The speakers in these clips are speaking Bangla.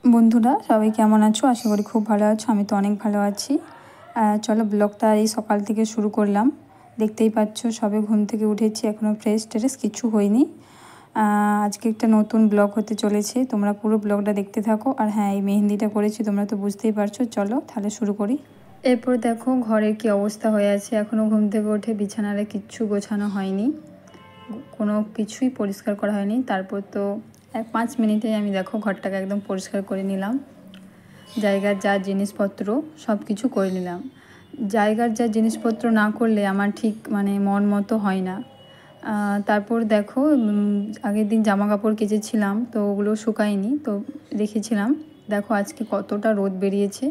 বন্ধুরা সবাই কেমন আছো? আশা করি খুব ভালো আছো। আমি তো অনেক ভালো আছি। চলো ব্লগটা এই সকাল থেকে শুরু করলাম। দেখতেই পাচ্ছ সবে ঘুম থেকে উঠেছি, এখনও ফ্রেশ ট্রেশ কিছু হয়নি। আজকে একটা নতুন ব্লগ হতে চলেছে, তোমরা পুরো ব্লগটা দেখতে থাকো। আর হ্যাঁ, এই মেহেন্দিটা করেছি তোমরা তো বুঝতেই পারছো। চলো তাহলে শুরু করি। এরপর দেখো ঘরের কি অবস্থা হয়ে আছে। এখনও ঘুম থেকে উঠে বিছানারে কিচ্ছু গোছানো হয়নি, কোনো কিছুই পরিষ্কার করা হয়নি। তারপর তো 5 মিনিটেই আমি দেখো ঘরটাকে একদম পরিষ্কার করে নিলাম। জায়গার যা জিনিসপত্র সব কিছু করে নিলাম। জায়গার যা জিনিসপত্র না করলে আমার ঠিক মন মতো হয় না। তারপর দেখো আগের দিন জামা কাপড় কেচেছিলাম, তো ওগুলো শুকায়নি, তো রেখেছিলাম। দেখো আজকে কতটা রোদ বেরিয়েছে,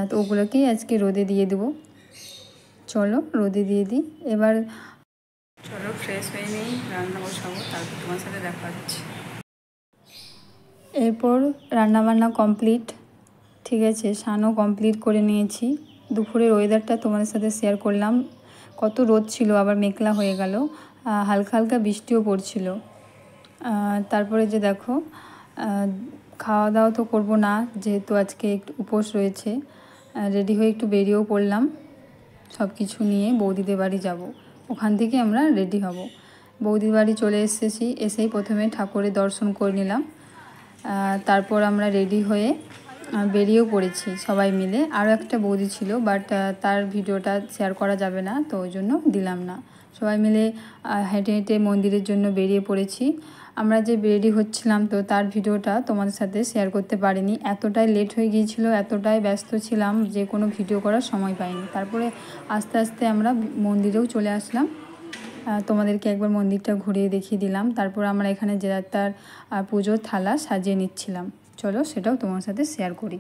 তো ওগুলোকেই আজকে রোদে দিয়ে দেবো। চলো রোদে দিয়ে দিই এবার। চলো ফ্রেশ হয়ে নিই, রান্না বসাবো, তারপর তোমার সাথে দেখা হচ্ছে। এরপর রান্নাবান্না কমপ্লিট, ঠিক আছে, স্নানও কমপ্লিট করে নিয়েছি। দুপুরের ওয়েদারটা তোমাদের সাথে শেয়ার করলাম। কত রোদ ছিল, আবার মেঘলা হয়ে গেল, হালকা হালকা বৃষ্টিও পড়ছিল। তারপরে যে দেখো খাওয়া দাওয়া তো করবো না, যেহেতু আজকে একটু উপোস রয়েছে। রেডি হয়ে একটু বেরিয়েও পড়লাম, সব কিছু নিয়ে বৌদিদের বাড়ি যাব। ওখান থেকে আমরা রেডি হব। বৌদির বাড়ি চলে এসেছি, এসেই প্রথমে ঠাকুরের দর্শন করে নিলাম। তারপর আমরা রেডি হয়ে বেরিয়েও পড়েছি সবাই মিলে। আরও একটা বৌদি ছিল, বাট তার ভিডিওটা শেয়ার করা যাবে না, তো ওই জন্য দিলাম না। সবাই মিলে হেঁটে হেঁটে মন্দিরের জন্য বেরিয়ে পড়েছি। আমরা যে রেডি হচ্ছিলাম, তো তার ভিডিওটা তোমাদের সাথে শেয়ার করতে পারিনি। এতটাই লেট হয়ে গিয়েছিল, এতটাই ব্যস্ত ছিলাম যে কোনো ভিডিও করার সময় পাইনি। তারপরে আস্তে আস্তে আমরা মন্দিরেও চলে আসলাম। তোমাদেরকে একবার মন্দিরটা ঘুরিয়ে দেখিয়ে দিলাম। তারপর আমরা এখানে যে তার পুজোর থালা সাজিয়ে নিচ্ছিলাম। চলো সেটাও তোমার সাথে শেয়ার করি।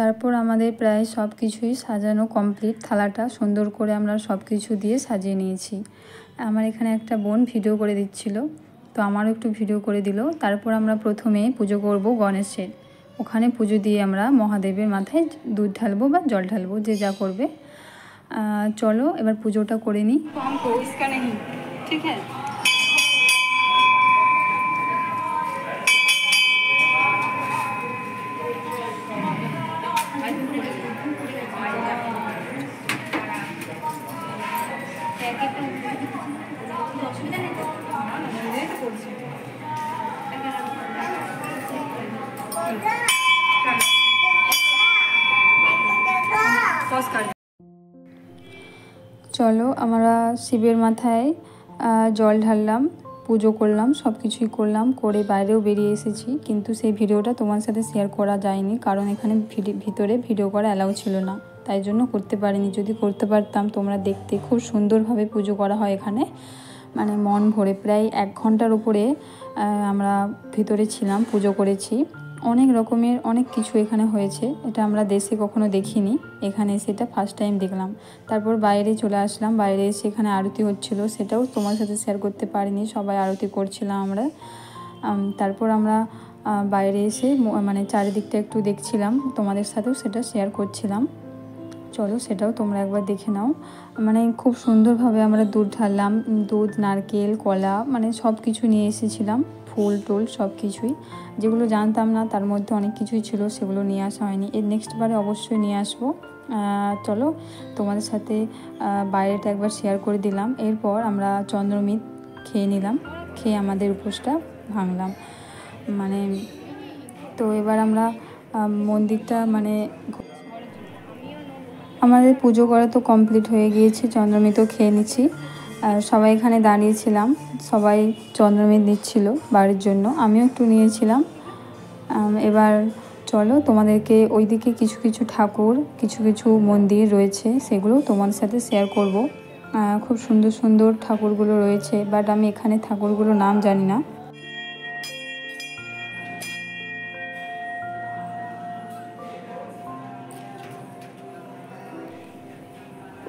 তারপর আমাদের প্রায় সব কিছুই সাজানো কমপ্লিট। থালাটা সুন্দর করে আমরা সব কিছু দিয়ে সাজিয়ে নিয়েছি। আমার এখানে একটা বোন ভিডিও করে দিচ্ছিল, তো আমারও একটু ভিডিও করে দিল। তারপর আমরা প্রথমে পুজো করব গণেশের। ওখানে পুজো দিয়ে আমরা মহাদেবের মাথায় দুধ ঢালবো বা জল ঢালবো, যে যা করবে। চলো এবার পুজোটা করে নিই। ঠিক আছে। চলো আমরা শিবের মাথায় জল ঢাললাম, পুজো করলাম, সব কিছুই করলাম, করে বাইরেও বেরিয়ে এসেছি। কিন্তু সেই ভিডিওটা তোমার সাথে শেয়ার করা যায়নি, কারণ এখানে ভিতরে ভিডিও করা অ্যালাউ ছিল না, তাই জন্য করতে পারিনি। যদি করতে পারতাম তোমরা দেখতে, খুব সুন্দরভাবে পুজো করা হয় এখানে, মন ভরে। প্রায় 1 ঘন্টার উপরে আমরা ভিতরে ছিলাম, পুজো করেছি। অনেক রকমের অনেক কিছু এখানে হয়েছে, এটা আমরা দেশে কখনো দেখিনি, এখানে এসে এটা ফার্স্ট টাইম দেখলাম। তারপর বাইরে চলে আসলাম, বাইরে এসে এখানে আরতি হচ্ছিল, সেটাও তোমার সাথে শেয়ার করতে পারিনি, সবাই আরতি করছিলাম আমরা। তারপর আমরা বাইরে এসে চারিদিকটা একটু দেখছিলাম, তোমাদের সাথেও সেটা শেয়ার করছিলাম। চলো সেটাও তোমরা একবার দেখে নাও। খুব সুন্দরভাবে আমরা দুধ ঢাললাম, দুধ, নারকেল, কলা, সব কিছু নিয়ে এসেছিলাম, ফুল টুল সব কিছুই। যেগুলো জানতাম না তার মধ্যে অনেক কিছুই ছিল, সেগুলো নিয়ে আসা হয়নি। এর নেক্সট বারে অবশ্যই নিয়ে আসবো। চলো তোমাদের সাথে বাইরেটা একবার শেয়ার করে দিলাম। এরপর আমরা চন্দ্রমিত খেয়ে নিলাম, খেয়ে আমাদের উপোসটা ভাঙলাম। তো এবার আমরা মন্দিরটা মানে আমাদের পুজো করা তো কমপ্লিট হয়ে গিয়েছে, চন্দ্রমিতও খেয়ে নিচ্ছি। আর সবাই এখানে দাঁড়িয়েছিলাম, সবাই চন্দ্রমিত নিচ্ছিল বাড়ির জন্য, আমিও একটু নিয়েছিলাম। এবার চলো তোমাদেরকে ওইদিকে কিছু কিছু ঠাকুর, কিছু কিছু মন্দির রয়েছে, সেগুলো তোমাদের সাথে শেয়ার করব। খুব সুন্দর সুন্দর ঠাকুরগুলো রয়েছে, বাট আমি এখানে ঠাকুরগুলোর নাম জানি না।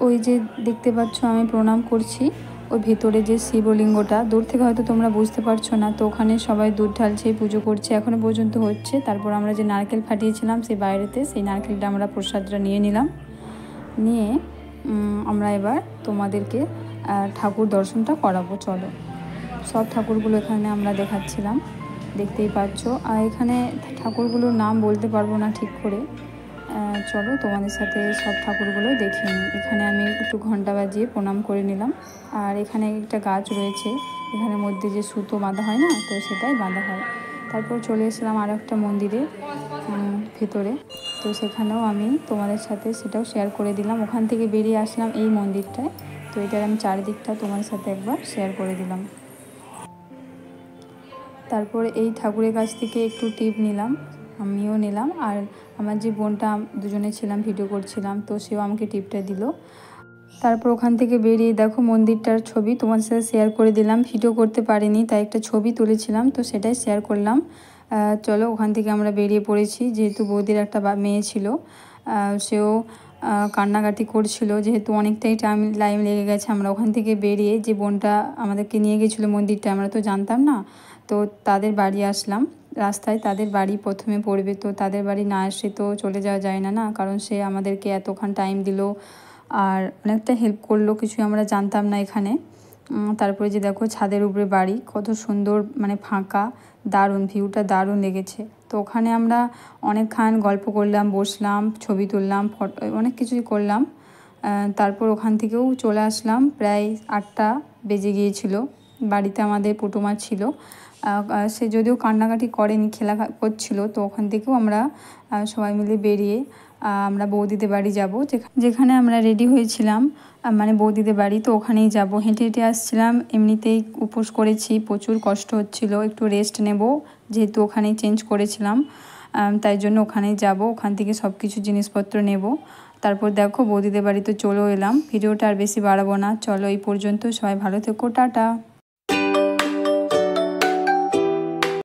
ওই যে দেখতে পাচ্ছ আমি প্রণাম করছি, ওই ভেতরে যে শিবলিঙ্গটা, দূর থেকে হয়তো তোমরা বুঝতে পারছো না, তো ওখানে সবাই দুধ ঢালছে, পুজো করছে, এখনও পর্যন্ত হচ্ছে। তারপর আমরা যে নারকেল ফাটিয়েছিলাম সেই বাইরেতে, সেই নারকেলটা আমরা প্রসাদটা নিয়ে নিলাম। নিয়ে আমরা এবার তোমাদেরকে ঠাকুর দর্শনটা করাবো। চলো, সব ঠাকুরগুলো এখানে আমরা দেখাচ্ছিলাম, দেখতেই পাচ্ছ। আর এখানে ঠাকুরগুলোর নাম বলতে পারবো না ঠিক করে। চলো তোমাদের সাথে সব ঠাকুরগুলো দেখিয়ে নিই। এখানে আমি একটু ঘন্টা বাজিয়ে প্রণাম করে নিলাম। আর এখানে একটা গাছ রয়েছে, এখানের মধ্যে যে সুতো বাঁধা হয় না, তো সেটাই বাঁধা হয়। তারপর চলে এসেছিলাম আর একটা মন্দিরে ভেতরে, তো সেখানেও আমি তোমাদের সাথে সেটাও শেয়ার করে দিলাম। ওখান থেকে বেরিয়ে আসলাম এই মন্দিরটায়, তো এটার আমি চারিদিকটা তোমাদের সাথে একবার শেয়ার করে দিলাম। তারপরে এই ঠাকুরের কাছ থেকে একটু টিপ নিলাম, আমিও নিলাম। আর আমার যে বোনটা, দুজনে ছিলাম, ভিডিও করছিলাম, তো সেও আমাকে টিপটা দিল। তারপর ওখান থেকে বেরিয়ে দেখো মন্দিরটার ছবি তোমার সাথে শেয়ার করে দিলাম। ভিডিও করতে পারিনি, তাই একটা ছবি তুলেছিলাম, তো সেটাই শেয়ার করলাম। চলো, ওখান থেকে আমরা বেরিয়ে পড়েছি। যেহেতু বৌদির একটা মেয়ে ছিল, সেও কান্নাকাটি করছিল, যেহেতু অনেকটাই লাইন লেগে গেছে। আমরা ওখান থেকে বেরিয়ে, যে বোনটা আমাদেরকে নিয়ে গেছিলো মন্দিরটা, আমরা তো জানতাম না, তো তাদের বাড়ি আসলাম। রাস্তায় তাদের বাড়ি প্রথমে পড়বে, তো তাদের বাড়ি না এসে তো চলে যাওয়া যায় না, কারণ সে আমাদেরকে এতক্ষণ টাইম দিল আর অনেকটা হেল্প করলো, কিছুই আমরা জানতাম না এখানে। তারপরে যে দেখো ছাদের উপরে বাড়ি, কত সুন্দর, মানে ফাঁকা, দারুণ ভিউটা, দারুণ লেগেছে। তো ওখানে আমরা অনেকক্ষণ গল্প করলাম, বসলাম, ছবি তুললাম, ফটো, অনেক কিছুই করলাম। তারপর ওখান থেকেও চলে আসলাম, প্রায় 8টা বেজে গিয়েছিল। বাড়িতে আমাদের পুটুমা ছিল, সে যদিও কান্নাকাটি করেনি, খেলা করছিল। তো ওখান থেকেও আমরা সবাই মিলে বেরিয়ে আমরা বৌদিদের বাড়ি যাব, যেখানে আমরা রেডি হয়েছিলাম, মানে বৌদিদের বাড়ি, তো ওখানেই যাব। হেঁটে হেঁটে আসছিলাম, এমনিতেই উপোস করেছি, প্রচুর কষ্ট হচ্ছিল, একটু রেস্ট নেব, যেহেতু ওখানেই চেঞ্জ করেছিলাম, তাই জন্য ওখানেই যাব। ওখান থেকে সব কিছু জিনিসপত্র নেব। তারপর দেখো বৌদিদের বাড়ি তো চলেও এলাম। ভিডিওটা আর বেশি বাড়াবো না, চলো এই পর্যন্ত, সবাই ভালো থেকো, টাটা।